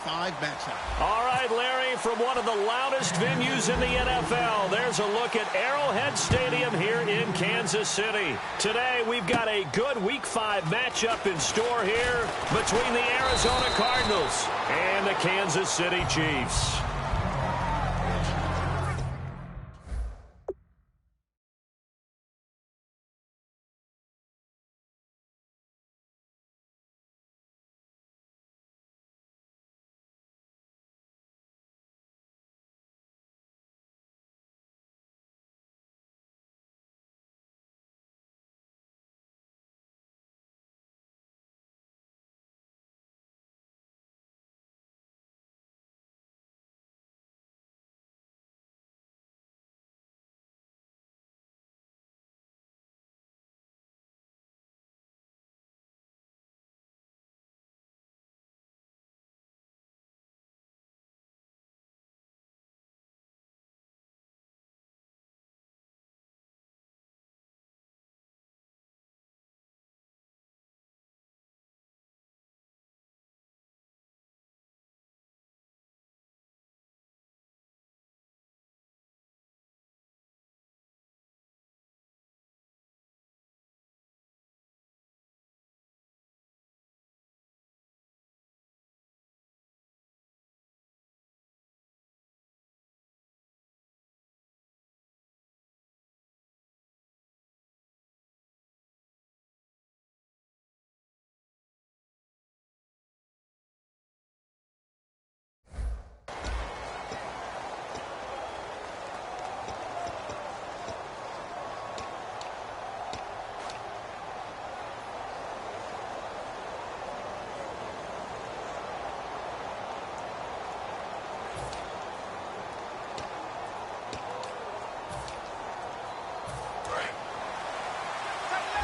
5 matchup. All right, Larry, from one of the loudest venues in the NFL, there's a look at Arrowhead Stadium here in Kansas City. Today, we've got a good Week 5 matchup in store here between the Arizona Cardinals and the Kansas City Chiefs.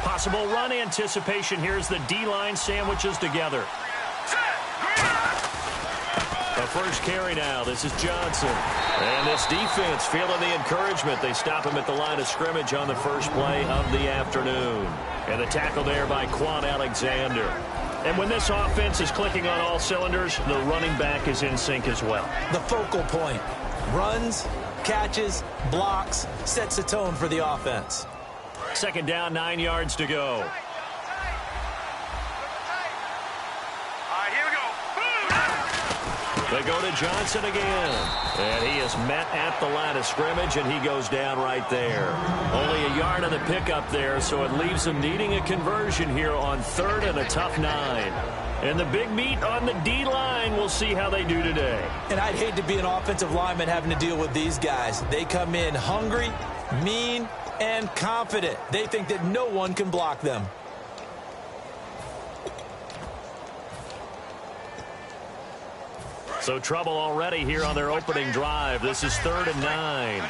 Possible run anticipation here as the D-line sandwiches together. The first carry now. This is Johnson. And this defense feeling the encouragement. They stop him at the line of scrimmage on the first play of the afternoon. And the tackle there by Quan Alexander. And when this offense is clicking on all cylinders, the running back is in sync as well. The focal point. Runs, catches, blocks, sets the tone for the offense. Second down, 9 yards to go. They go to Johnson again. And he is met at the line of scrimmage, and he goes down right there. Only a yard on the pickup there, so it leaves him needing a conversion here on 3rd and a tough 9. And the big meat on the D-line, we'll see how they do today. And I'd hate to be an offensive lineman having to deal with these guys. They come in hungry, mean, and confident. They think that no one can block them. So trouble already here on their opening drive. This is 3rd and 9.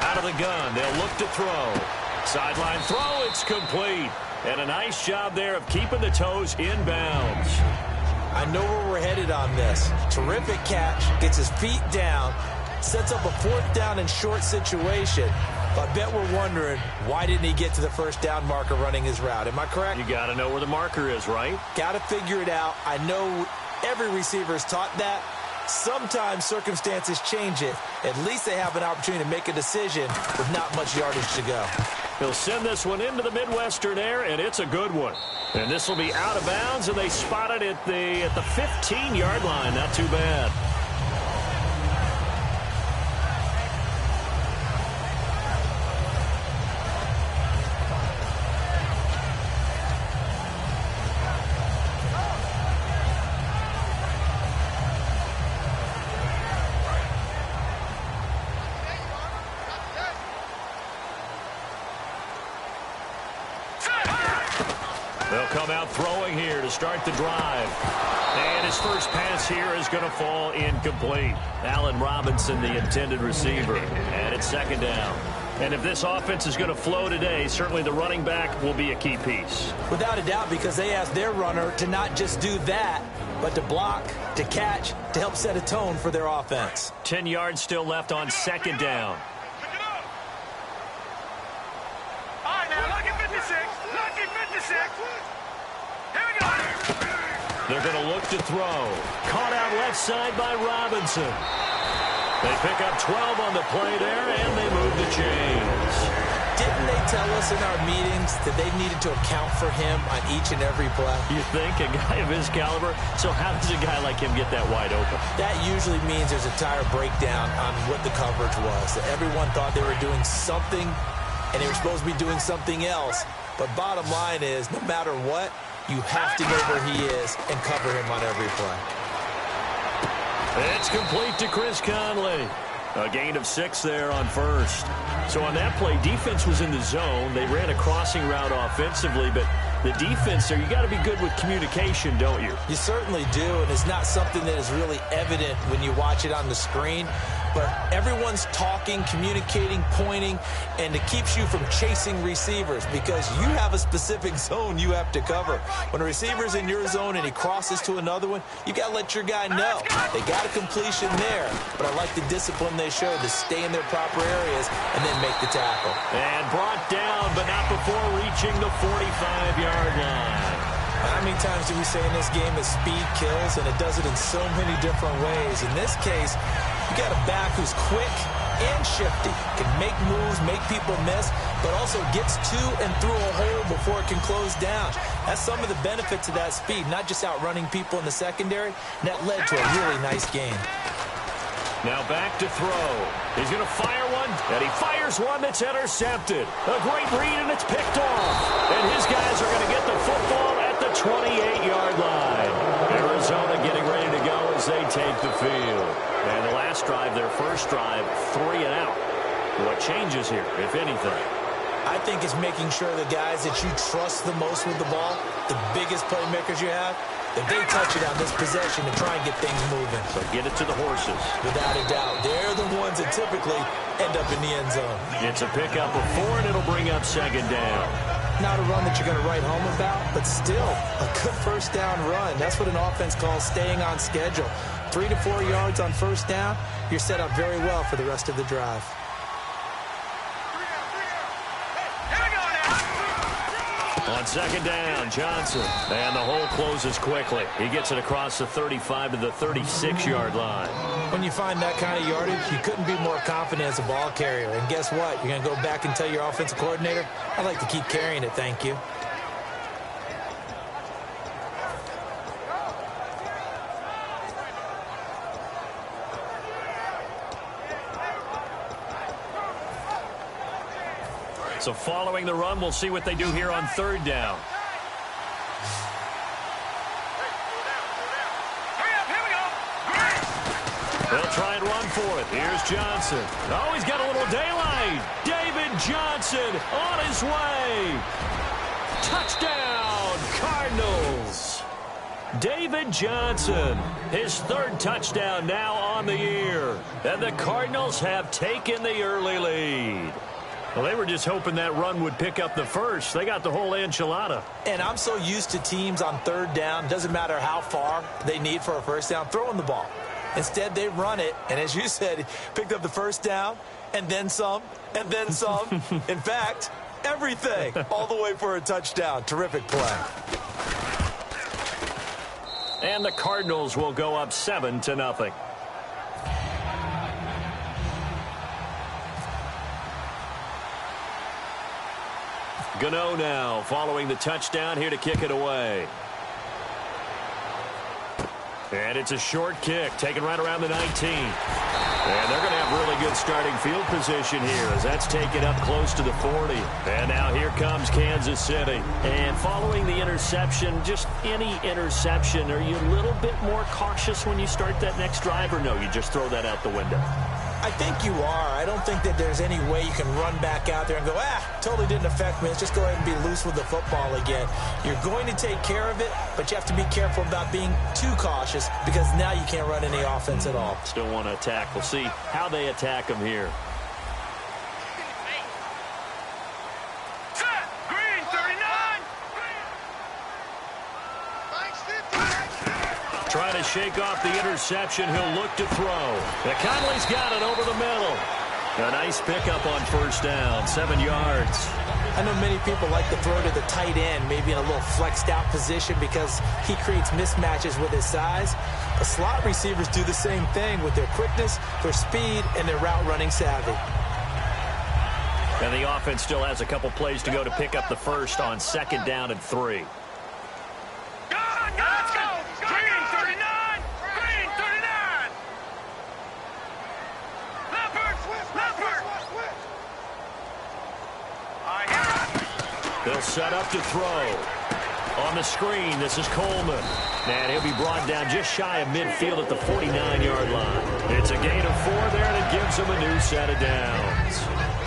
Out of the gun, they'll look to throw. Sideline throw, it's complete. And a nice job there of keeping the toes in bounds. I know where we're headed on this. Terrific catch, gets his feet down, sets up a 4th down and short situation. I bet we're wondering, why didn't he get to the first down marker running his route? Am I correct? You got to know where the marker is, right? Got to figure it out. I know every receiver is taught that. Sometimes circumstances change it. At least they have an opportunity to make a decision with not much yardage to go. He'll send this one into the Midwestern air, and it's a good one. And this will be out of bounds, and they spot it at the 15-yard line. Not too bad. They'll come out throwing here to start the drive. And his first pass here is going to fall incomplete. Allen Robinson, the intended receiver. And it's 2nd down. And if this offense is going to flow today, certainly the running back will be a key piece. Without a doubt, because they asked their runner to not just do that, but to block, to catch, to help set a tone for their offense. 10 yards still left on 2nd down. All right, now, look at 56. Look at 56. Here we They're going to look to throw. Caught out left side by Robinson. They pick up 12 on the play there, and they move the chains. Didn't they tell us in our meetings that they needed to account for him on each and every play? You think? A guy of his caliber? So how does a guy like him get that wide open? That usually means there's a tire breakdown on what the coverage was. That everyone thought they were doing something, and they were supposed to be doing something else. But bottom line is, no matter what, you have to know where he is and cover him on every play. It's complete to Chris Conley. A gain of 6 there on first. So on that play, defense was in the zone. They ran a crossing route offensively, but the defense there, you got to be good with communication, don't you? You certainly do, and it's not something that is really evident when you watch it on the screen. But everyone's talking, communicating, pointing, and it keeps you from chasing receivers because you have a specific zone you have to cover. When a receiver's in your zone and he crosses to another one, you got to let your guy know. They got a completion there, but I like the discipline they showed to stay in their proper areas and then make the tackle. And brought down, but not before reaching the 45-yard line. How many times do we say in this game that speed kills, and it does it in so many different ways? In this case, you got a back who's quick and shifty, can make moves, make people miss, but also gets to and through a hole before it can close down. That's some of the benefits of that speed, not just outrunning people in the secondary, and that led to a really nice game. Now back to throw. He's going to fire one, and he fires one that's intercepted. A great read, and it's picked off. And his guys are going to get the football at the 28-yard line. Arizona getting ready to go as they take the field. And the last drive, their first drive, 3 and out. What changes here, if anything? I think it's making sure the guys that you trust the most with the ball, the biggest playmakers you have, that they touch it on this possession to try and get things moving. So get it to the horses. Without a doubt. They're the ones that typically end up in the end zone. It's a pickup of 4, and it'll bring up second down. Not a run that you're going to write home about, but still a good first down run. That's what an offense calls staying on schedule. 3 to 4 yards on first down, you're set up very well for the rest of the drive. On second down, Johnson. And the hole closes quickly. He gets it across the 35 to the 36-yard line. When you find that kind of yardage, you couldn't be more confident as a ball carrier. And guess what? You're going to go back and tell your offensive coordinator, I'd like to keep carrying it, thank you. So following the run, we'll see what they do here on third down. They'll try and run for it. Here's Johnson. Oh, he's got a little daylight. David Johnson on his way. Touchdown, Cardinals. David Johnson, his 3rd touchdown now on the year. And the Cardinals have taken the early lead. Well, they were just hoping that run would pick up the first. They got the whole enchilada. And I'm so used to teams on third down, doesn't matter how far they need for a first down, throwing the ball. Instead, they run it, and as you said, picked up the first down, and then some, and then some. In fact, everything, all the way for a touchdown. Terrific play. And the Cardinals will go up 7-0. Gano now following the touchdown here to kick it away. And it's a short kick taken right around the 19. And they're going to have really good starting field position here as that's taken up close to the 40. And now here comes Kansas City. And following the interception, just any interception, are you a little bit more cautious when you start that next drive, or no, you just throw that out the window? I think you are. I don't think that there's any way you can run back out there and go, totally didn't affect me. Let's just go ahead and be loose with the football again. You're going to take care of it, but you have to be careful about being too cautious because now you can't run any offense at all. Still want to attack. We'll see how they attack them here. Green, 39. Trying to shake off the interception. He'll look to throw. Conley's got it over the middle. A nice pickup on first down, 7 yards. I know many people like to throw to the tight end, maybe in a little flexed out position because he creates mismatches with his size. But slot receivers do the same thing with their quickness, their speed, and their route running savvy. And the offense still has a couple plays to go to pick up the first on 2nd down and 3. Let's go! Green 39! Green 39! Leopard! Leopard! They'll set up to throw. On the screen, this is Coleman. And he'll be brought down just shy of midfield at the 49-yard line. It's a gain of 4 there, and it gives them a new set of downs.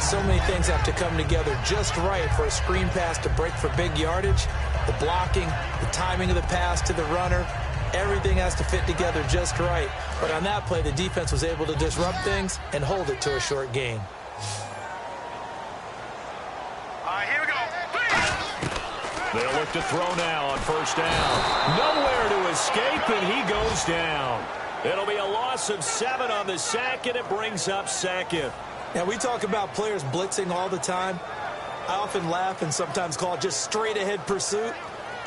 So many things have to come together just right for a screen pass to break for big yardage. The blocking, the timing of the pass to the runner, everything has to fit together just right. But on that play, the defense was able to disrupt things and hold it to a short gain. Here we go. They'll look to throw now on 1st down. Nowhere to escape, and he goes down. It'll be a loss of 7 on the sack, and it brings up 2nd. Now, we talk about players blitzing all the time. I often laugh and sometimes call it just straight-ahead pursuit.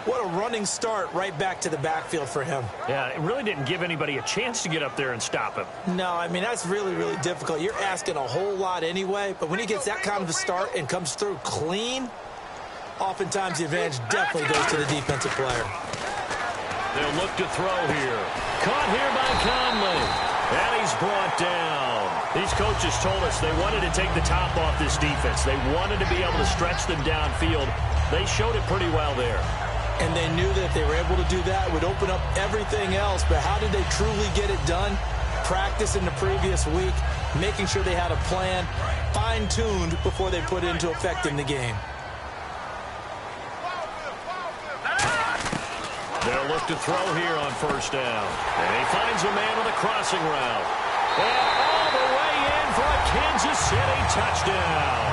What a running start right back to the backfield for him. Yeah, it really didn't give anybody a chance to get up there and stop him. No, I mean, that's really, really difficult. You're asking a whole lot anyway, but when he gets that kind of a start and comes through clean, oftentimes the advantage definitely goes to the defensive player. They'll look to throw here. Caught here by Conley. And he's brought down. These coaches told us they wanted to take the top off this defense. They wanted to be able to stretch them downfield. They showed it pretty well there. And they knew that if they were able to do that, it would open up everything else. But how did they truly get it done? Practice in the previous week, making sure they had a plan, fine-tuned before they put it into effect in the game. They'll look to throw here on 1st down. And he finds a man on the crossing route. And all the way in for a Kansas City touchdown.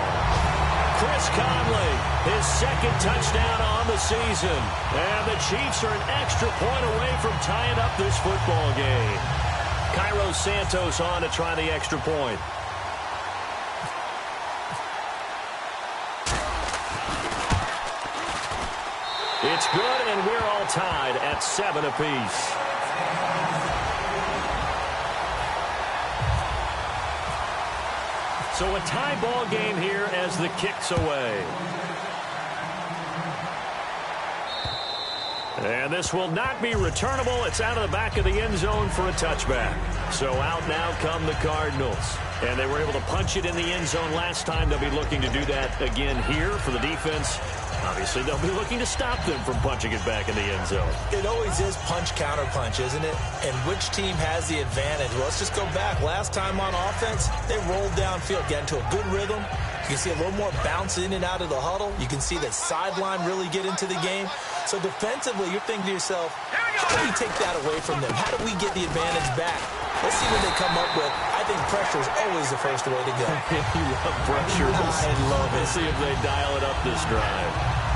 Chris Conley, his 2nd touchdown on the season. And the Chiefs are an extra point away from tying up this football game. Cairo Santos on to try the extra point. It's good, and we're all tied at 7 apiece. So a tie ball game here as the kick's away. And this will not be returnable. It's out of the back of the end zone for a touchback. So out now come the Cardinals. And they were able to punch it in the end zone last time. They'll be looking to do that again here for the defense. Obviously, they'll be looking to stop them from punching it back in the end zone. It always is punch-counter-punch, isn't it? And which team has the advantage? Well, let's just go back. Last time on offense, they rolled downfield, got into a good rhythm. You can see a little more bounce in and out of the huddle. You can see that sideline really get into the game. So defensively, you're thinking to yourself, how do we take that away from them? How do we get the advantage back? Let's see what they come up with. I think pressure is always the first way to go. You love pressure. I love it. Let's see if they dial it up this drive.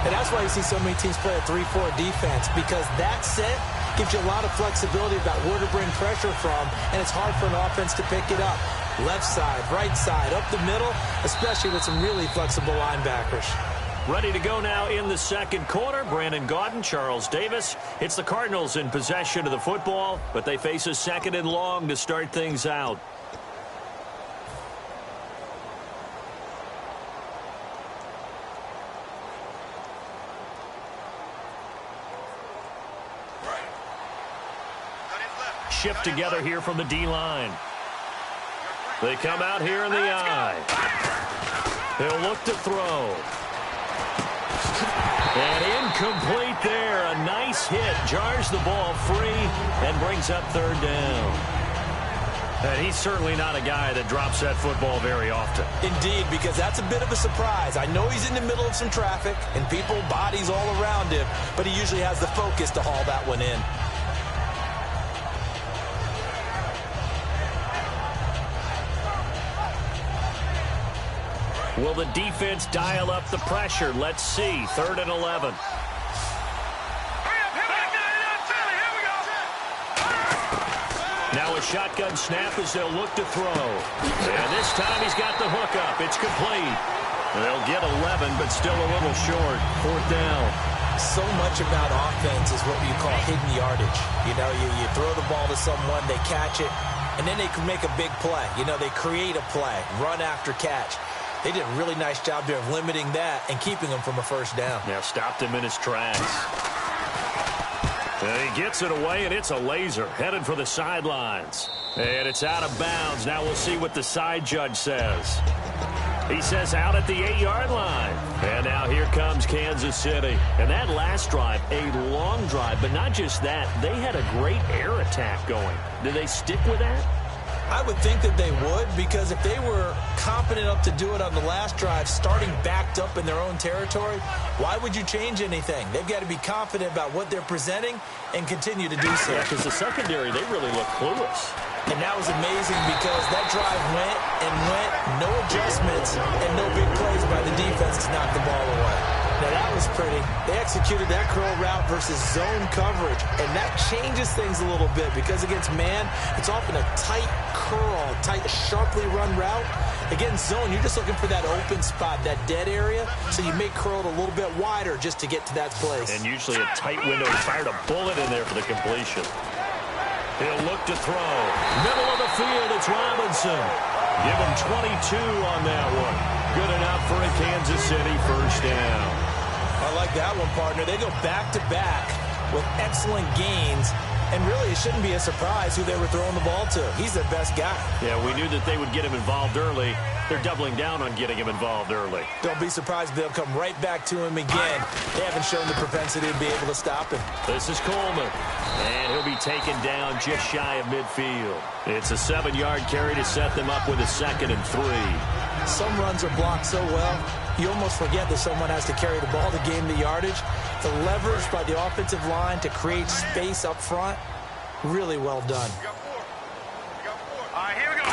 And that's why you see so many teams play a 3-4 defense, because that set gives you a lot of flexibility about where to bring pressure from, and it's hard for an offense to pick it up. Left side, right side, up the middle, especially with some really flexible linebackers. Ready to go now in the 2nd quarter. Brandon Gaudin, Charles Davis. It's the Cardinals in possession of the football, but they face a 2nd and long to start things out. Shift together here from the D-line. They come out here in the eye. They'll look to throw. And incomplete there. A nice hit. Jars the ball free and brings up 3rd down. And he's certainly not a guy that drops that football very often. Indeed, because that's a bit of a surprise. I know he's in the middle of some traffic and people, bodies all around him, but he usually has the focus to haul that one in. Will the defense dial up the pressure? Let's see. 3rd and 11. Now a shotgun snap as they'll look to throw. And this time he's got the hook up. It's complete. They'll get 11, but still a little short. 4th down. So much about offense is what you call hidden yardage. You know, you throw the ball to someone, they catch it, and then they can make a big play. You know, they create a play, run after catch. They did a really nice job there of limiting that and keeping him from a first down. Now stopped him in his tracks. And he gets it away, and it's a laser headed for the sidelines. And it's out of bounds. Now we'll see what the side judge says. He says out at the 8-yard line. And now here comes Kansas City. And that last drive, a long drive, but not just that. They had a great air attack going. Do they stick with that? I would think that they would, because if they were competent enough to do it on the last drive, starting backed up in their own territory, why would you change anything? They've got to be confident about what they're presenting and continue to do so. Yeah, because the secondary, they really look clueless. And that was amazing because that drive went and went, no adjustments, and no big plays by the defense to knock the ball away. Now, that was pretty. They executed that curl route versus zone coverage, and that changes things a little bit because against man, it's often a tight curl, tight, sharply run route. Against zone, you're just looking for that open spot, that dead area, so you may curl it a little bit wider just to get to that place. And usually a tight window. He fired a bullet in there for the completion. He'll look to throw. Middle of the field, it's Robinson. Give him 22 on that one. Good enough for a Kansas City first down. I like that one, partner. They go back-to-back with excellent gains. And really, it shouldn't be a surprise who they were throwing the ball to. He's their best guy. Yeah, we knew that they would get him involved early. They're doubling down on getting him involved early. Don't be surprised if they'll come right back to him again. They haven't shown the propensity to be able to stop him. This is Coleman. And he'll be taken down just shy of midfield. It's a 7-yard carry to set them up with a 2nd and 3. Some runs are blocked so well, you almost forget that someone has to carry the ball to gain the yardage. The leverage by the offensive line to create space up front, really well done. All right, here we go.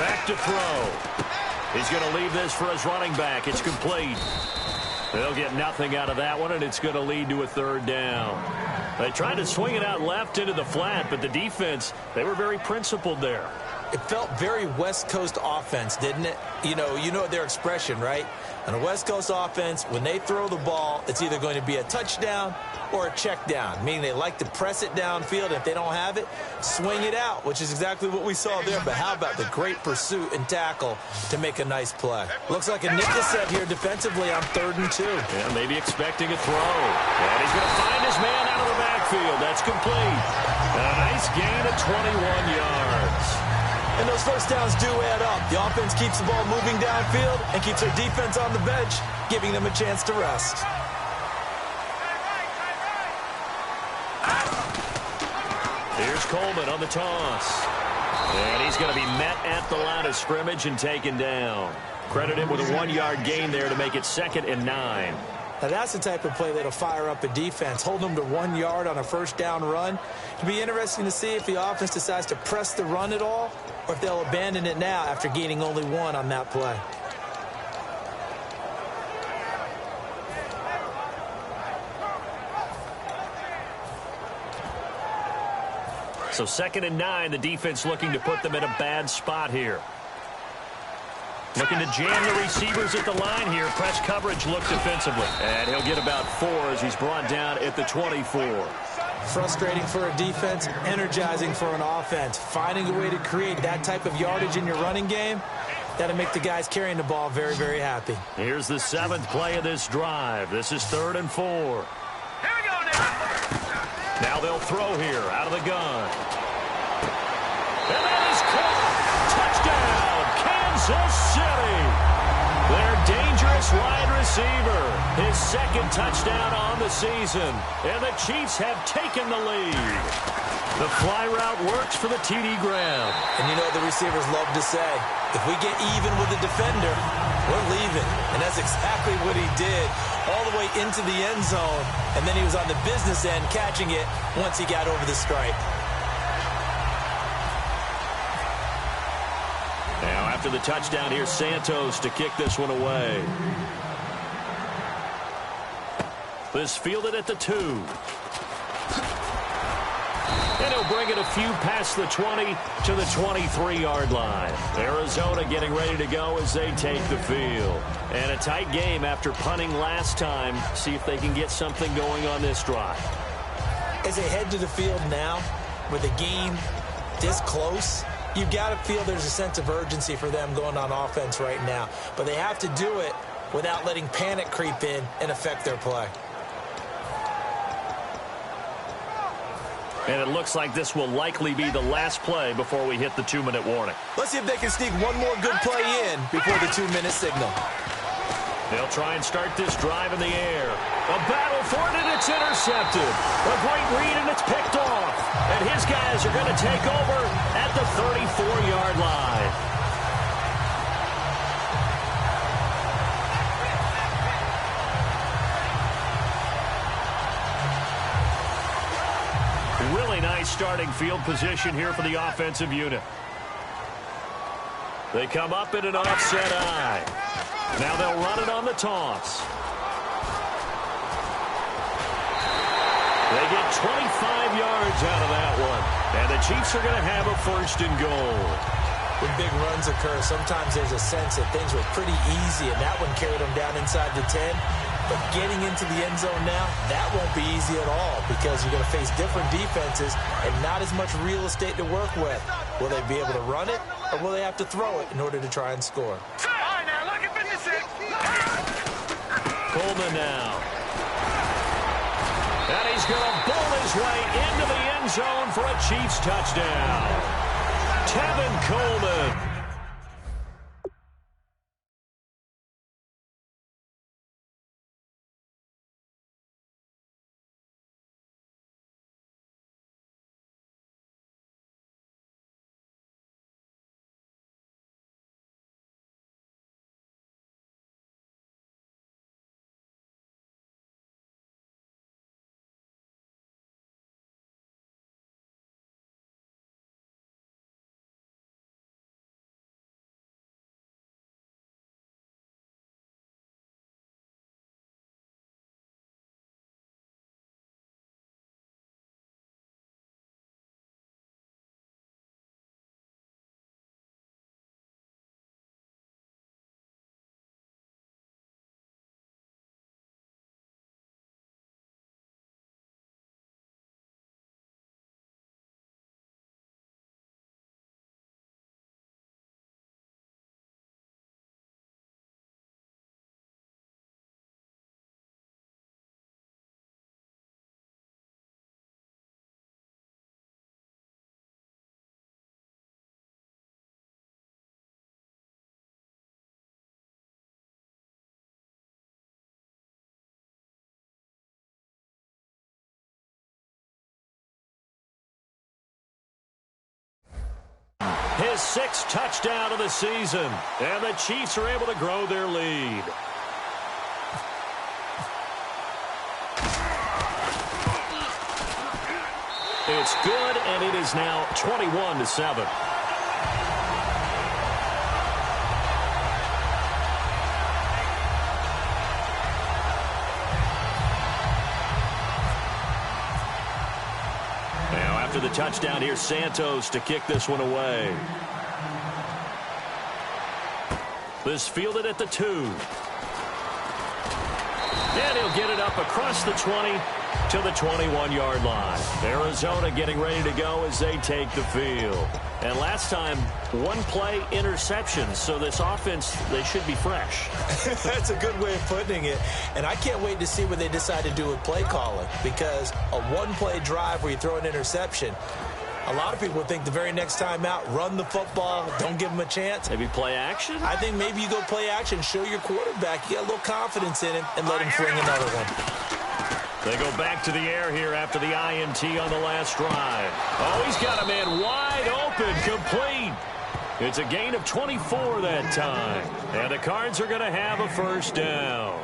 Back to throw. He's going to leave this for his running back. It's complete. They'll get nothing out of that one, and it's going to lead to a 3rd down. They tried to swing it out left into the flat, but the defense, they were very principled there. It felt very West Coast offense, didn't it? You know their expression, right? On a West Coast offense, when they throw the ball, it's either going to be a touchdown or a check down, meaning they like to press it downfield. If they don't have it, swing it out, which is exactly what we saw there. But how about the great pursuit and tackle to make a nice play? Looks like a nickel set here defensively on 3rd and 2. Yeah, maybe expecting a throw. And he's going to find his man out of the backfield. That's complete. A nice gain of 21 yards. And those first downs do add up. The offense keeps the ball moving downfield and keeps their defense on the bench, giving them a chance to rest. Here's Coleman on the toss. And he's going to be met at the line of scrimmage and taken down. Credit him with a 1-yard gain there to make it 2nd and 9. Now, that's the type of play that'll fire up a defense. Hold them to 1 yard on a first down run. It'll be interesting to see if the offense decides to press the run at all or if they'll abandon it now after gaining only 1 on that play. So 2nd and 9, the defense looking to put them in a bad spot here. Looking to jam the receivers at the line here. Press coverage look defensively. And he'll get about 4 as he's brought down at the 24. Frustrating for a defense, energizing for an offense. Finding a way to create that type of yardage in your running game, that'll make the guys carrying the ball very, very happy. Here's the 7th play of this drive. This is 3rd and 4. Here we go now. Now they'll throw here out of the gun. And that is caught. Touchdown, Kansas City. Their dangerous wide receiver. His 2nd touchdown on the season. And the Chiefs have taken the lead. The fly route works for the TD Graham. And you know what the receivers love to say? If we get even with the defender, we're leaving. And that's exactly what he did all the way into the end zone. And then he was on the business end catching it once he got over the stripe. Now after the touchdown, here's Santos to kick this one away. This fielded at the 2. And he'll They'll bring it a few past the 20 to the 23-yard line. Arizona getting ready to go as they take the field. And a tight game after punting last time. See if they can get something going on this drive. As they head to the field now, with the game this close, you've got to feel there's a sense of urgency for them going on offense right now. But they have to do it without letting panic creep in and affect their play. And it looks like this will likely be the last play before we hit the 2-minute warning. Let's see if they can sneak one more good play in before the 2-minute signal. They'll try and start this drive in the air. A battle for it, and it's intercepted. A great read, and it's picked off. And his guys are going to take over at the 34-yard line. Really nice starting field position here for the offensive unit. They come up in an offset eye. Now they'll run it on the toss. They get 25 yards out of that one. And the Chiefs are going to have a 1st and goal. When big runs occur, sometimes there's a sense that things were pretty easy, and that one carried them down inside the 10. But getting into the end zone now, that won't be easy at all because you're going to face different defenses and not as much real estate to work with. Will they be able to run it, or will they have to throw it in order to try and score? Coleman now. And he's going to bowl his way into the end zone for a Chiefs touchdown. Tevin Coleman. His 6th touchdown of the season. And the Chiefs are able to grow their lead. It's good, and it is now 21-7. After the touchdown, here's Santos to kick this one away. This fielded at the 2. And he'll get it up across the 20 to the 21-yard line. Arizona getting ready to go as they take the field. And last time, 1-play interception. So this offense, they should be fresh. That's a good way of putting it. And I can't wait to see what they decide to do with play calling, because a 1-play drive where you throw an interception, a lot of people think the very next time out, run the football, don't give them a chance. Maybe play action? I think maybe you go play action, show your quarterback you got a little confidence in him, and let him fling another one. They go back to the air here after the INT on the last drive. Oh, he's got a man wide open, complete. It's a gain of 24 that time. And the Cards are going to have a 1st down.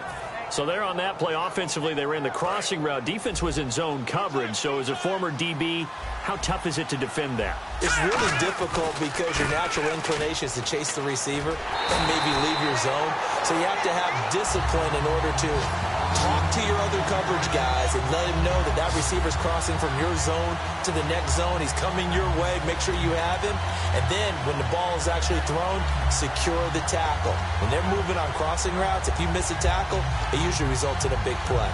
So there on that play, offensively, they ran the crossing route. Defense was in zone coverage. So as a former DB, how tough is it to defend that? It's really difficult because your natural inclination is to chase the receiver and maybe leave your zone. So you have to have discipline in order to Talk to your other coverage guys and let him know that that receiver's crossing from your zone to the next zone. He's coming your way. Make sure you have him. And then when the ball is actually thrown, secure the tackle. When they're moving on crossing routes, if you miss a tackle, it usually results in a big play.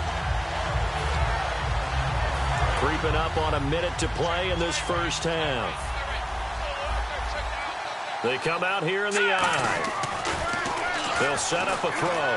Creeping up on a minute to play in this first half. They come out here in the eye. They'll set up a throw.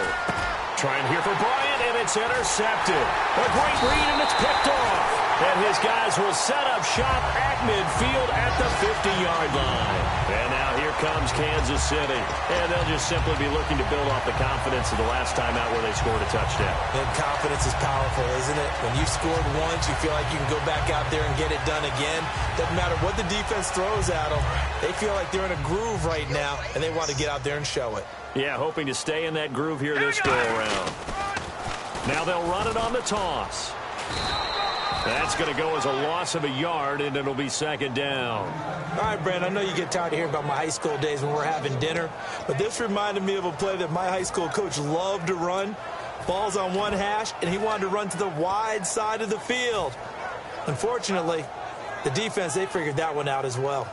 Trying here for Bryant, and it's intercepted. A great read, and it's picked off. And his guys will set up shop at midfield at the 50-yard line. And now here comes Kansas City. And they'll just simply be looking to build off the confidence of the last time out where they scored a touchdown. And confidence is powerful, isn't it? When you've scored once, you feel like you can go back out there and get it done again. Doesn't matter what the defense throws at them. They feel like they're in a groove right now, and they want to get out there and show it. Yeah, hoping to stay in that groove here this go-around. Now they'll run it on the toss. That's going to go as a loss of a yard, and it'll be second down. All right, Brand, I know you get tired of hearing about my high school days when we're having dinner, but this reminded me of a play that my high school coach loved to run. Ball's on one hash, and he wanted to run to the wide side of the field. Unfortunately, the defense, they figured that one out as well.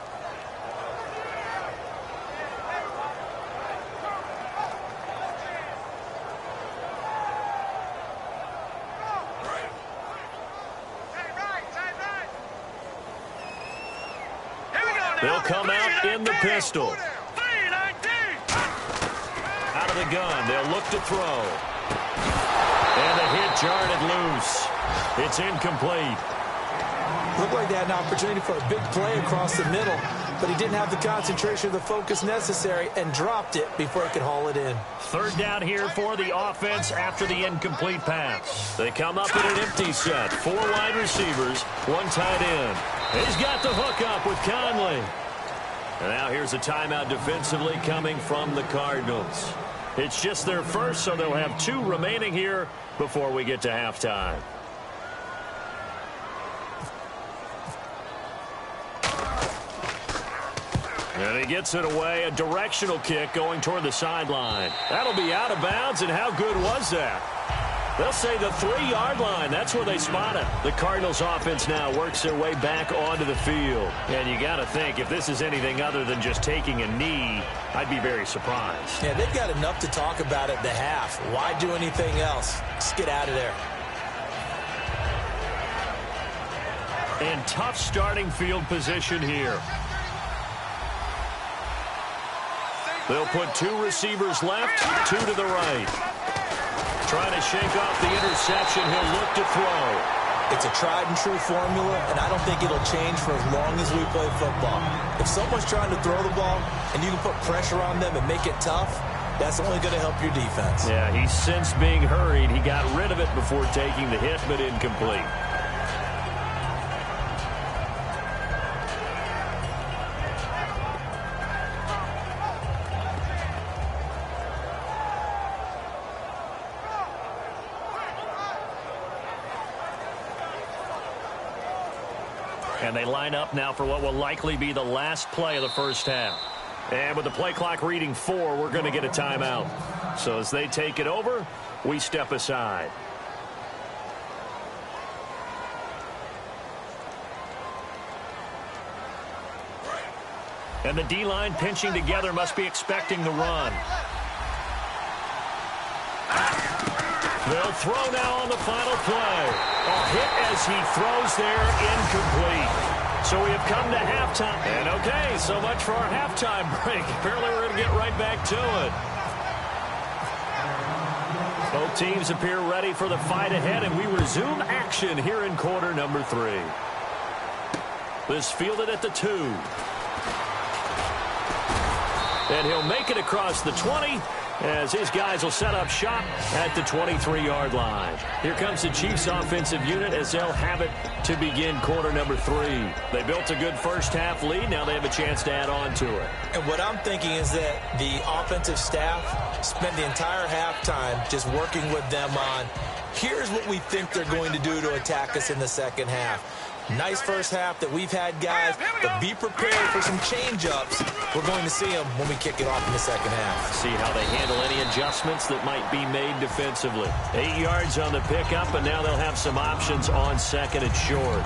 They'll come out in the pistol. Out of the gun, they'll look to throw. And the hit jarred it loose. It's incomplete. Looked like they had an opportunity for a big play across the middle, but he didn't have the concentration or the focus necessary and dropped it before he could haul it in. Third down here for the offense after the incomplete pass. They come up in an empty set. 4 wide receivers, 1 tight end. He's got the hook up with Conley. And now here's a timeout defensively coming from the Cardinals. It's just their first, so they'll have 2 remaining here before we get to halftime. And he gets it away, a directional kick going toward the sideline. That'll be out of bounds, and how good was that? They'll say the 3-yard line. That's where they spot it. The Cardinals offense now works their way back onto the field. And you got to think, if this is anything other than just taking a knee, I'd be very surprised. Yeah, they've got enough to talk about at the half. Why do anything else? Just get out of there. And tough starting field position here. They'll put 2 receivers left, 2 to the right. Trying to shake off the interception. He'll look to throw. It's a tried-and-true formula, and I don't think it'll change for as long as we play football. If someone's trying to throw the ball and you can put pressure on them and make it tough, that's only going to help your defense. Yeah, he's since being hurried. He got rid of it before taking the hit, but incomplete. And they line up now for what will likely be the last play of the first half. And with the play clock reading 4, we're going to get a timeout. So as they take it over, we step aside. And the D-line pinching together must be expecting the run. They'll throw now on the final play. A hit as he throws there, incomplete. So we have come to halftime. And okay, so much for our halftime break. Apparently we're going to get right back to it. Both teams appear ready for the fight ahead, and we resume action here in quarter number 3. This fielded at the 2. And he'll make it across the 20 as his guys will set up shop at the 23-yard line. Here comes the Chiefs offensive unit as they'll have it to begin quarter number 3. They built a good first half lead. Now they have a chance to add on to it. And what I'm thinking is that the offensive staff spent the entire halftime just working with them on, here's what we think they're going to do to attack us in the second half. Nice first half that we've had, guys, but be prepared for some change-ups. We're going to see them when we kick it off in the second half. See how they handle any adjustments that might be made defensively. 8 yards on the pickup, and now they'll have some options on second and short.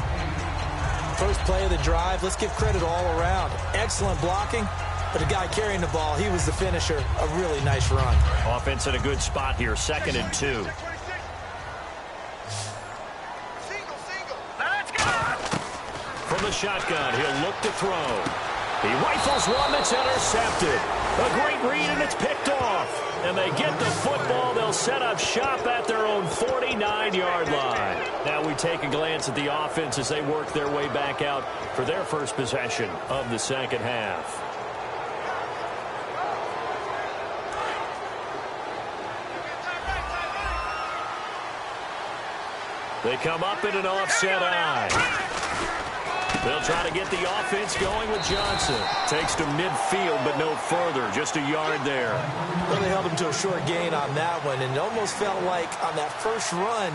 First play of the drive, let's give credit all around. Excellent blocking, but the guy carrying the ball, he was the finisher. A really nice run. Offense in a good spot here, 2nd and 2. From the shotgun, he'll look to throw. He rifles one that's intercepted. A great read, and it's picked off. And they get the football. They'll set up shop at their own 49-yard line. Now we take a glance at the offense as they work their way back out for their first possession of the second half. They come up in an offset eye. They'll try to get the offense going with Johnson. Takes to midfield, but no further. Just a yard there. Well, they held him to a short gain on that one, and it almost felt like on that first run,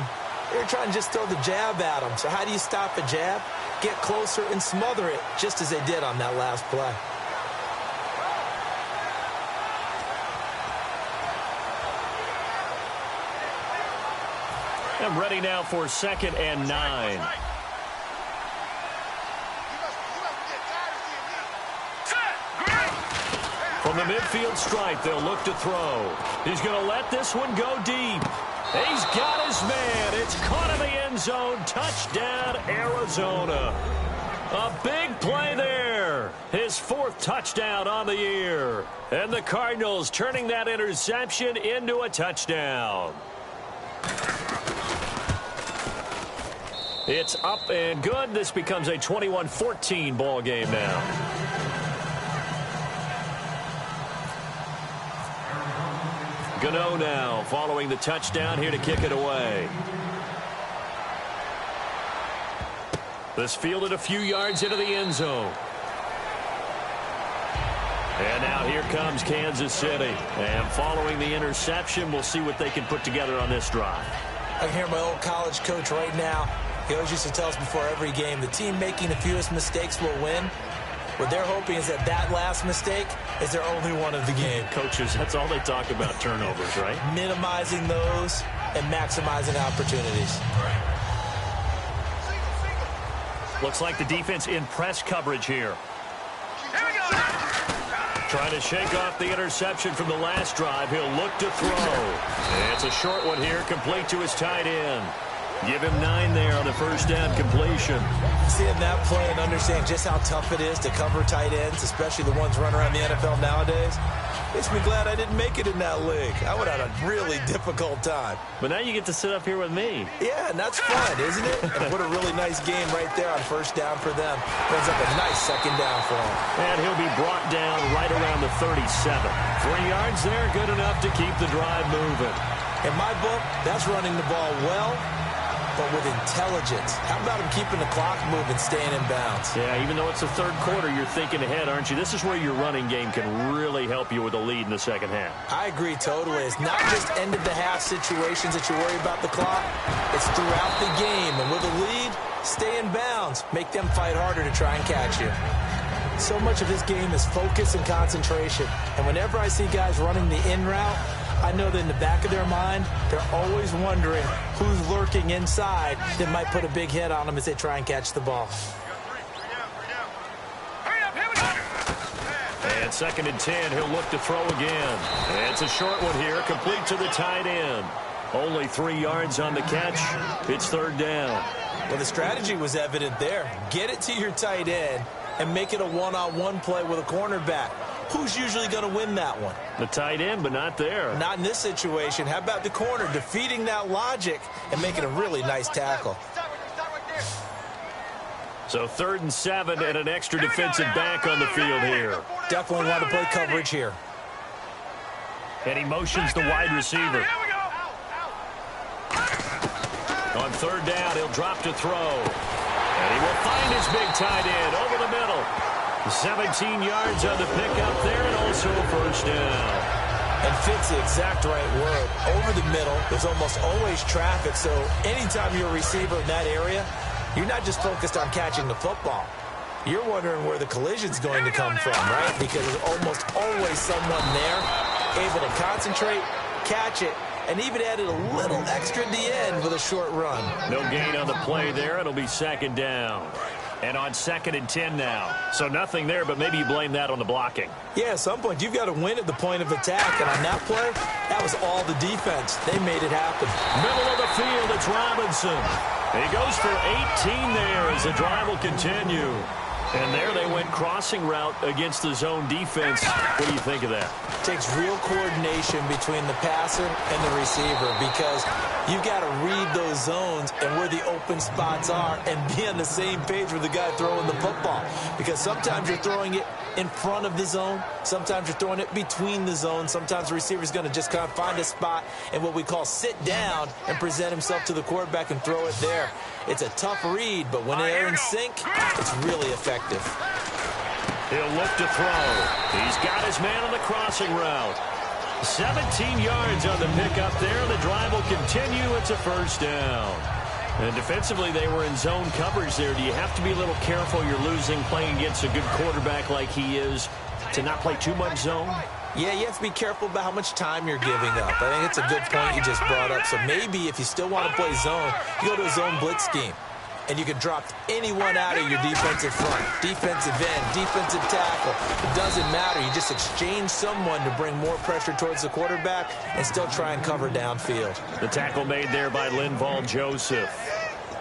they were trying to just throw the jab at him. So how do you stop a jab? Get closer and smother it, just as they did on that last play. I'm ready now for 2nd and 9. From the midfield stripe, they'll look to throw. He's going to let this one go deep. He's got his man. It's caught in the end zone. Touchdown, Arizona. A big play there. His 4th touchdown on the year. And the Cardinals turning that interception into a touchdown. It's up and good. This becomes a 21-14 ball game now. Gano now following the touchdown here to kick it away. This fielded a few yards into the end zone. And now here comes Kansas City. And following the interception, we'll see what they can put together on this drive. I can hear my old college coach right now. He always used to tell us before every game, the team making the fewest mistakes will win. What they're hoping is that last mistake is their only one of the game. Coaches, that's all they talk about, turnovers, right? Minimizing those and maximizing opportunities. Looks like the defense in press coverage here. Trying to shake off the interception from the last drive. He'll look to throw. And it's a short one here, complete to his tight end. Give him 9 there on the first down completion. Seeing that play and understand just how tough it is to cover tight ends, especially the ones running around the NFL nowadays, makes me glad I didn't make it in that league. I would have had a really difficult time. But now you get to sit up here with me. Yeah, and that's fun, isn't it? And what a really nice game right there on first down for them. Brings up a nice second down for him. And he'll be brought down right around the 37. 3 yards there, good enough to keep the drive moving. In my book, that's running the ball well, but with intelligence. How about him keeping the clock moving, staying in bounds? Yeah, even though it's the third quarter, you're thinking ahead, aren't you? This is where your running game can really help you with a lead in the second half. I agree totally. It's not just end-of-the-half situations that you worry about the clock. It's throughout the game. And with a lead, stay in bounds. Make them fight harder to try and catch you. So much of this game is focus and concentration. And whenever I see guys running the in route, I know that in the back of their mind, they're always wondering who's lurking inside that might put a big hit on them as they try and catch the ball. And 2nd and 10, he'll look to throw again. And it's a short one here, complete to the tight end. Only 3 yards on the catch. It's 3rd down. Well, the strategy was evident there. Get it to your tight end and make it a one-on-one play with a cornerback. Who's usually going to win that one? The tight end, but not there. Not in this situation. How about the corner defeating that logic and making a really nice tackle? So 3rd and 7 and an extra defensive back on the field here. Definitely want to play coverage here. And he motions the wide receiver. On 3rd down, he'll drop to throw. And he will find his big tight end over the middle. 17 yards on the pickup there, and also a first down. And fits the exact right word. Over the middle, there's almost always traffic, so anytime you're a receiver in that area, you're not just focused on catching the football. You're wondering where the collision's going to come from, right? Because there's almost always someone there able to concentrate, catch it, and even added a little extra at the end with a short run. No gain on the play there. It'll be second down. And on 2nd and 10 now. So nothing there, but maybe you blame that on the blocking. Yeah, at some point, you've got to win at the point of attack. And on that play, that was all the defense. They made it happen. Middle of the field, it's Robinson. He goes for 18 there as the drive will continue. And there they went crossing route against the zone defense. What do you think of that? Takes real coordination between the passer and the receiver because you've got to read those zones and where the open spots are and be on the same page with the guy throwing the football. Because sometimes you're throwing it in front of the zone. Sometimes you're throwing it between the zones. Sometimes the receiver's going to just kind of find a spot and what we call sit down and present himself to the quarterback and throw it there. It's a tough read, but when they're in sync, it's really effective. He'll look to throw. He's got his man on the crossing route. 17 yards on the pickup there, and the drive will continue. It's a first down. And defensively, they were in zone coverage there. Do you have to be a little careful? You're losing playing against a good quarterback like he is to not play too much zone? Yeah, you have to be careful about how much time you're giving up. I think it's a good point you just brought up. So maybe if you still want to play zone, you go to a zone blitz scheme. And you can drop anyone out of your defensive front, defensive end, defensive tackle. It doesn't matter. You just exchange someone to bring more pressure towards the quarterback and still try and cover downfield. The tackle made there by Linval Joseph.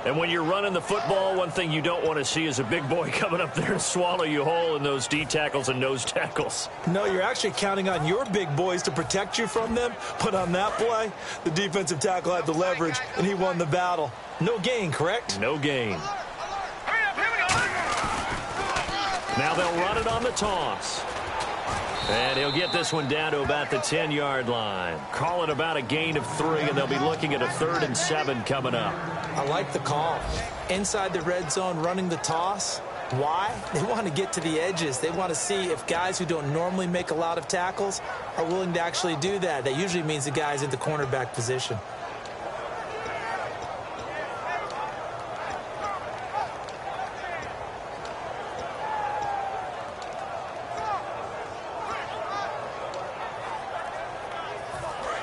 And when you're running the football, one thing you don't want to see is a big boy coming up there and swallow you whole in those D tackles and nose tackles. No, you're actually counting on your big boys to protect you from them. But on that play, the defensive tackle had the leverage, and he won the battle. No gain, correct? No gain. Now they'll run it on the toss. And he'll get this one down to about the 10-yard line. Call it about a gain of 3, and they'll be looking at a 3rd and 7 coming up. I like the call. Inside the red zone, running the toss. Why? They want to get to the edges. They want to see if guys who don't normally make a lot of tackles are willing to actually do that. That usually means the guy's in the cornerback position.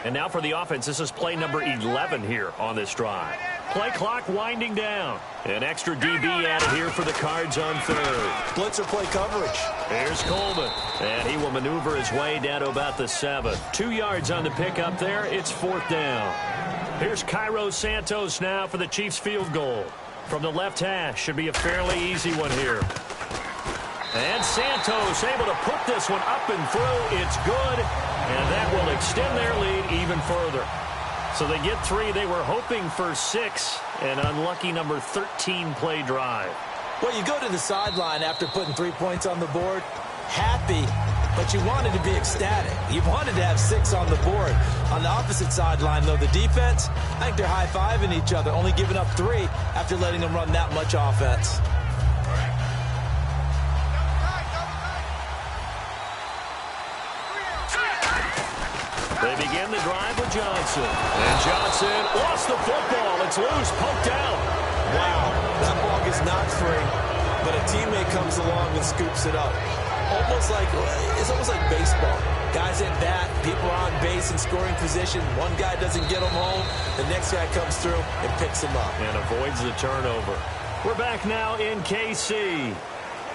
And now for the offense, this is play number 11 here on this drive. Play clock winding down. An extra DB added here for the Cards on 3rd. Blitzer play coverage. Here's Coleman. And he will maneuver his way down to about the 7. 2 yards on the pickup there. It's 4th down. Here's Cairo Santos now for the Chiefs field goal. From the left hash. Should be a fairly easy one here. And Santos able to put this one up and through. It's good. And that will extend their lead even further. So they get 3. They were hoping for 6. An unlucky number 13 play drive. Well, you go to the sideline after putting 3 points on the board. Happy, but you wanted to be ecstatic. You wanted to have 6 on the board. On the opposite sideline, though, the defense, I think they're high-fiving each other, only giving up 3 after letting them run that much offense. They begin the drive with Johnson. And Johnson lost the football. It's loose, poked out. Wow, that ball is not free, but a teammate comes along and scoops it up. It's almost like baseball. Guys at bat, people are on base in scoring position. One guy doesn't get them home. The next guy comes through and picks him up. And avoids the turnover. We're back now in KC.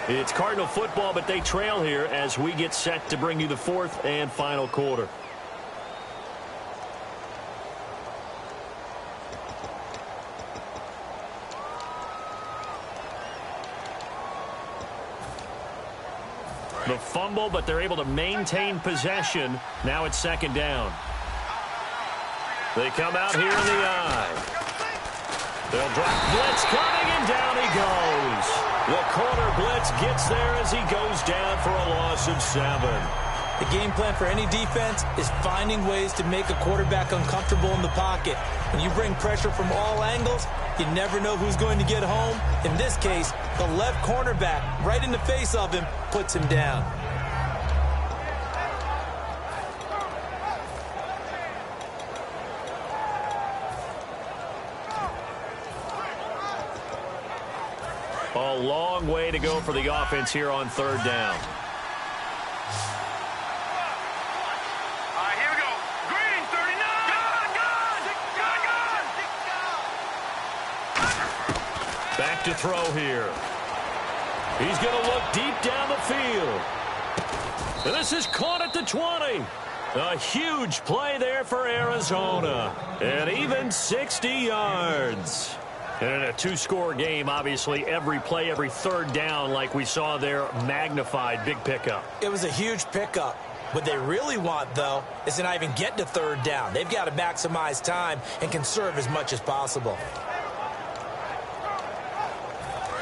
It's Cardinal football, but they trail here as we get set to bring you the 4th and final quarter. The fumble, but they're able to maintain possession. Now it's 2nd down. They come out here in the eye. They'll drop blitz coming, and down he goes. The corner blitz gets there as he goes down for a loss of 7. The game plan for any defense is finding ways to make a quarterback uncomfortable in the pocket. When you bring pressure from all angles, you never know who's going to get home. In this case, the left cornerback, right in the face of him, puts him down. A long way to go for the offense here on third down. All right, here we go. Green, 39. Gone. Back to throw here. He's going to look deep down the field. And this is caught at the 20. A huge play there for Arizona. And even 60 yards. And in a two-score game, obviously, every play, every third down, like we saw there, magnified, big pickup. It was a huge pickup. What they really want, though, is to not even get to third down. They've got to maximize time and conserve as much as possible.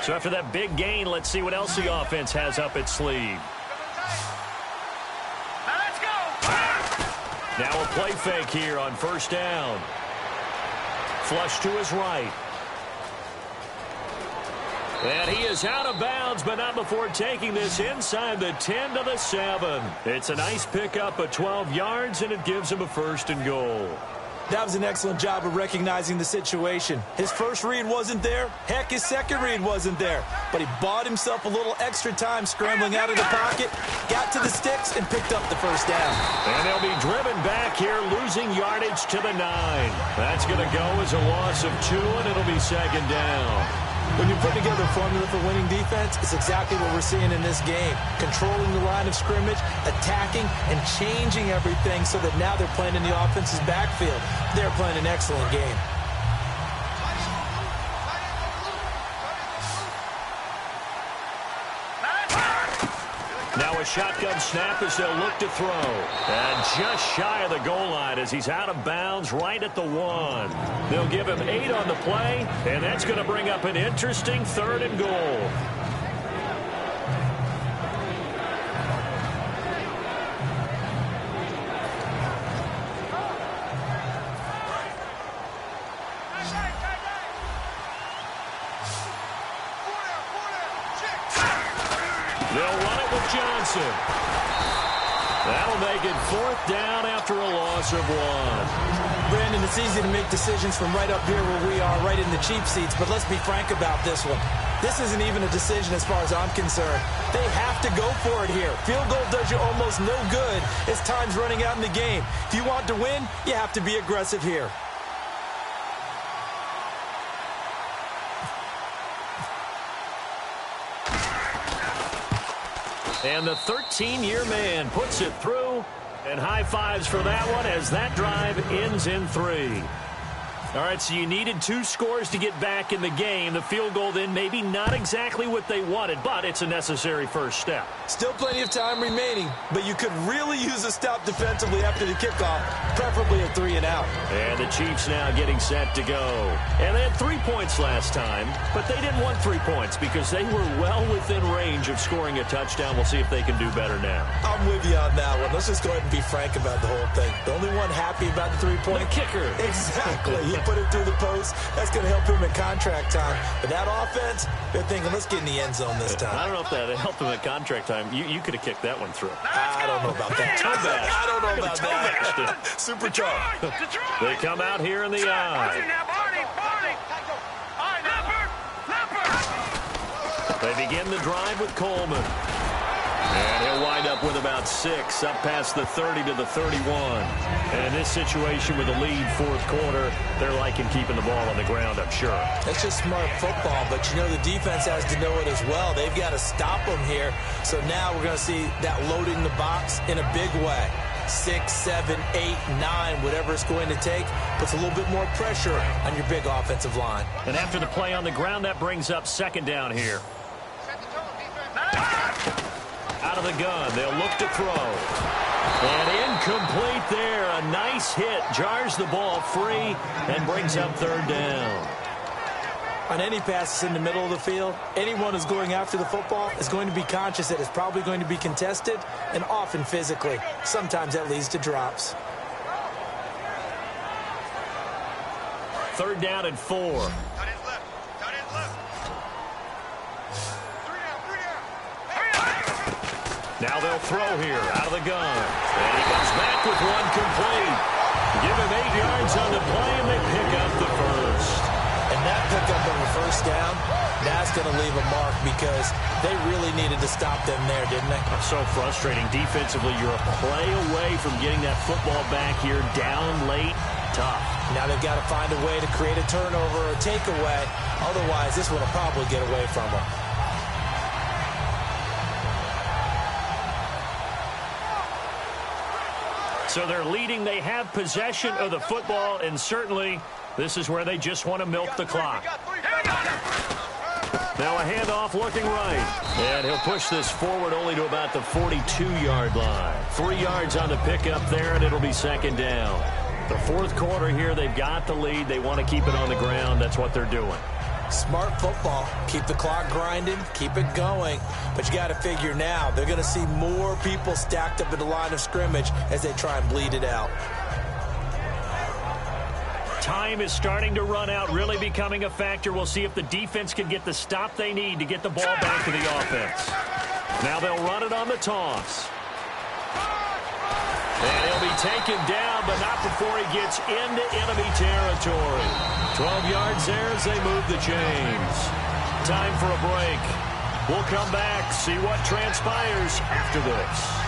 So after that big gain, let's see what else the offense has up its sleeve. Now let's go. Now a play fake here on first down. Flush to his right. And he is out of bounds, but not before taking this inside the 10 to the 7. It's a nice pickup of 12 yards, and it gives him a 1st and goal. That was an excellent job of recognizing the situation. His first read wasn't there. Heck, his second read wasn't there. But he bought himself a little extra time scrambling out of the pocket, got to the sticks, and picked up the first down. And they'll be driven back here, losing yardage to the 9. That's going to go as a loss of 2, and it'll be second down. When you put together a formula for winning defense, it's exactly what we're seeing in this game. Controlling the line of scrimmage, attacking, and changing everything so that now they're playing in the offense's backfield. They're playing an excellent game. Now a shotgun snap as they'll look to throw. And just shy of the goal line as he's out of bounds right at the 1. They'll give him 8 on the play, and that's going to bring up an interesting 3rd and goal. They'll run it with Johnson. That'll make it 4th down after a loss of 1. Brandon, it's easy to make decisions from right up here where we are, right in the cheap seats, but let's be frank about this one. This isn't even a decision as far as I'm concerned. They have to go for it here. Field goal does you almost no good as time's running out in the game. If you want to win, you have to be aggressive here. And the 13-year man puts it through, and high fives for that one as that drive ends in 3. All right, so you needed 2 scores to get back in the game. The field goal then maybe not exactly what they wanted, but it's a necessary first step. Still plenty of time remaining, but you could really use a stop defensively after the kickoff, preferably a 3-and-out. And the Chiefs now getting set to go. And they had 3 points last time, but they didn't want 3 points because they were well within range of scoring a touchdown. We'll see if they can do better now. I'm with you on that one. Let's just go ahead and be frank about the whole thing. The only one happy about the 3-point. The kicker. Exactly. He put it through the post. That's going to help him in contract time. But that offense, they're thinking, let's get in the end zone this time. I don't know if that helped him at contract time. You could have kicked that one through. I don't know about that. I don't know about that. Super charge. They come out here in the eye. They begin the drive with Coleman. And he'll wind up with about 6, up past the 30 to the 31. And in this situation with the lead 4th quarter, they're liking keeping the ball on the ground, I'm sure. That's just smart football, but you know the defense has to know it as well. They've got to stop them here. So now we're going to see that loading the box in a big way. 6, 7, 8, 9, whatever it's going to take, puts a little bit more pressure on your big offensive line. And after the play on the ground, that brings up 2nd down here. Out of the gun, they'll look to throw. And incomplete there. A nice hit. Jars the ball free and brings up 3rd down. On any passes in the middle of the field, anyone who's going after the football is going to be conscious that it's probably going to be contested and often physically. Sometimes that leads to drops. 3rd down and 4. Now they'll throw here out of the gun. And he comes back with one complete. Give him 8 yards on the play, and they pick up the first. And that pickup of a first down That's going to leave a mark because they really needed to stop them there, didn't they? So frustrating. Defensively, you're a play away from getting that football back here down late. Tough. Now they've got to find a way to create a turnover or a takeaway. Otherwise, this one will probably get away from them. So they're leading. They have possession of the football, and certainly this is where they just want to milk the clock. Now a handoff looking right. And he'll push this forward only to about the 42-yard line. 3 yards on the pickup there, and it'll be second down. The fourth quarter here, they've got the lead. They want to keep it on the ground. That's what they're doing. Smart football. Keep the clock grinding. Keep it going. But you got to figure now, they're going to see more people stacked up at the line of scrimmage as they try and bleed it out. Time is starting to run out, really becoming a factor. We'll see if the defense can get the stop they need to get the ball back to the offense. Now they'll run it on the toss. And he'll be taken down, but not before he gets into enemy territory. 12 yards there as they move the chains. Time for a break. We'll come back, see what transpires after this.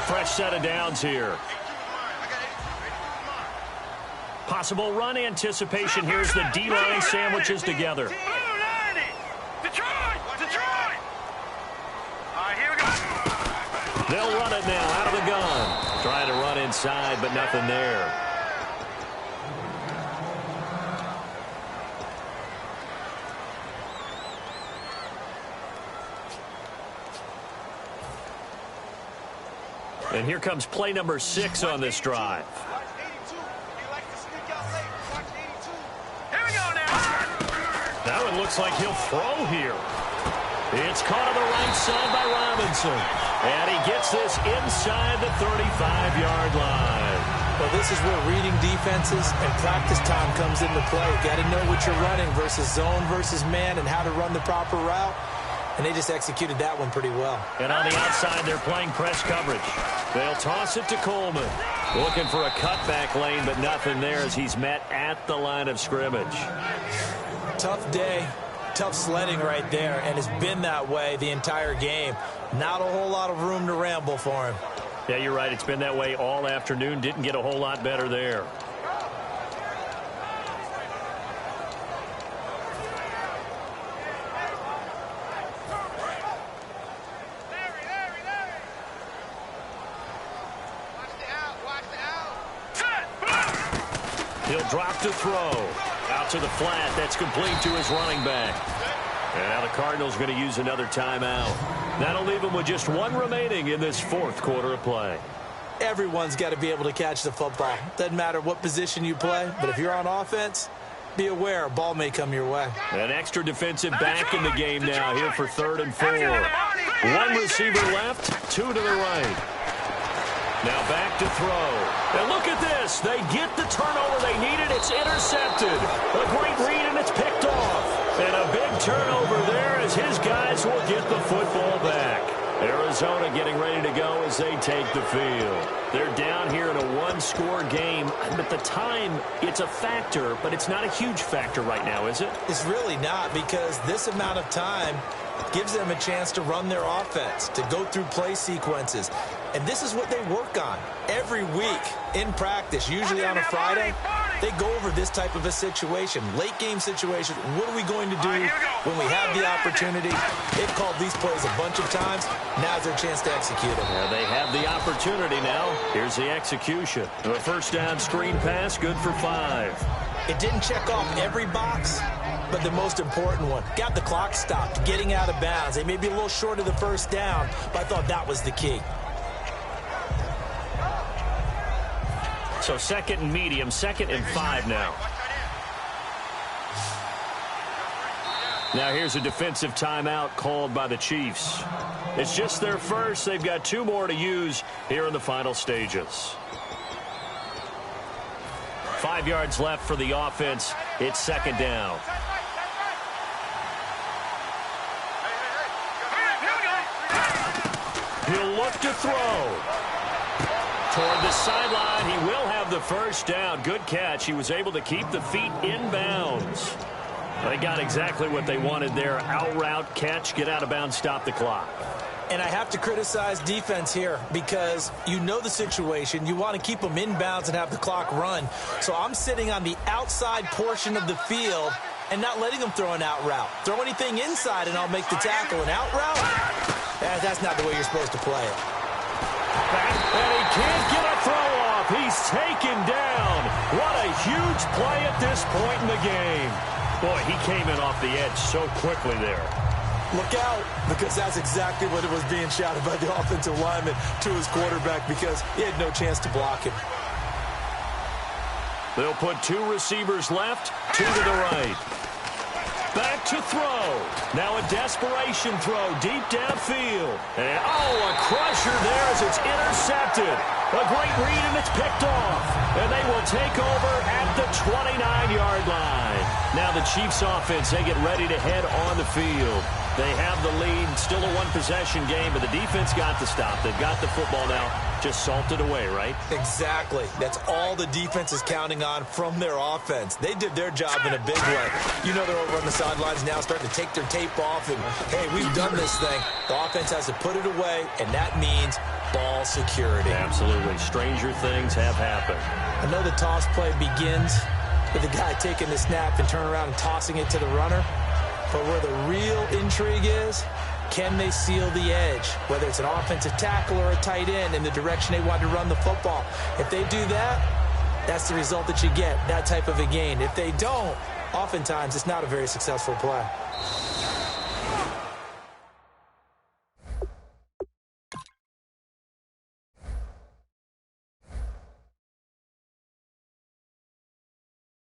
Fresh set of downs here. Possible run anticipation. Here's the D-line sandwiches together. They'll run it now out of the gun. Trying to run inside, but nothing there. And here comes play number 6 on this drive. Now it looks like he'll throw here. It's caught on the right side by Robinson. And he gets this inside the 35-yard line. Well, this is where reading defenses and practice time comes into play. You've got to know what you're running versus zone versus man and how to run the proper route. And they just executed that one pretty well. And on the outside, they're playing press coverage. They'll toss it to Coleman. Looking for a cutback lane, but nothing there as he's met at the line of scrimmage. Tough day, tough sledding right there, and it's been that way the entire game. Not a whole lot of room to ramble for him. Yeah, you're right. It's been that way all afternoon. Didn't get a whole lot better there. He'll drop to throw. Out to the flat. That's complete to his running back. And now the Cardinals going to use another timeout. That'll leave them with just one remaining in this fourth quarter of play. Everyone's got to be able to catch the football. Doesn't matter what position you play, but if you're on offense, be aware a ball may come your way. An extra defensive back in the game now here for 3rd and 4. One receiver left, 2 to the right. Now back to throw. And look at this. They get the turnover they needed. It's intercepted. A great read, and it's picked off. And a big turnover there as his guys will get the football back. Arizona getting ready to go as they take the field. They're down here in a one-score game. But the time, it's a factor, but it's not a huge factor right now, is it? It's really not, because this amount of time gives them a chance to run their offense, to go through play sequences. And this is what they work on every week in practice, usually on a Friday. They go over this type of a situation, late game situation. What are we going to do when we have the opportunity? They've called these plays a bunch of times. Now's their chance to execute them. Yeah, they have the opportunity now. Here's the execution. A first down screen pass, good for 5. It didn't check off every box, but the most important one. Got the clock stopped, getting out of bounds. They may be a little short of the first down, but I thought that was the key. So 2nd and medium, 2nd and 5 now. Now here's a defensive timeout called by the Chiefs. It's just their first. They've got 2 more to use here in the final stages. 5 yards left for the offense. It's 2nd down. He'll look left to throw. Toward the sideline, he will have the first down. Good catch. He was able to keep the feet in bounds. They got exactly what they wanted there. Out route, catch, get out of bounds, stop the clock. And I have to criticize defense here because you know the situation. You want to keep them in bounds and have the clock run. So I'm sitting on the outside portion of the field and not letting them throw an out route. Throw anything inside and I'll make the tackle. An out route? That's not the way you're supposed to play it. And he can't get a throw off. He's taken down. What a huge play at this point in the game. Boy, he came in off the edge so quickly there. Look out, because that's exactly what it was being shouted by the offensive lineman to his quarterback because he had no chance to block him. They'll put two receivers left, two to the right. Back to throw. Now a desperation throw deep downfield. And, a crusher there as it's intercepted. A great read, and it's picked off. And they will take over at the 29-yard line. Now the Chiefs offense, they get ready to head on the field. They have the lead, still a one-possession game, but the defense got the stop. They've got the football now, just salted away, right? Exactly. That's all the defense is counting on from their offense. They did their job in a big way. You know they're over on the sidelines now starting to take their tape off, and, hey, we've done this thing. The offense has to put it away, and that means ball security. Absolutely. Stranger things have happened. I know the toss play begins with the guy taking the snap and turning around and tossing it to the runner. But where the real intrigue is, can they seal the edge? Whether it's an offensive tackle or a tight end in the direction they want to run the football. If they do that, that's the result that you get, that type of a gain. If they don't, oftentimes it's not a very successful play.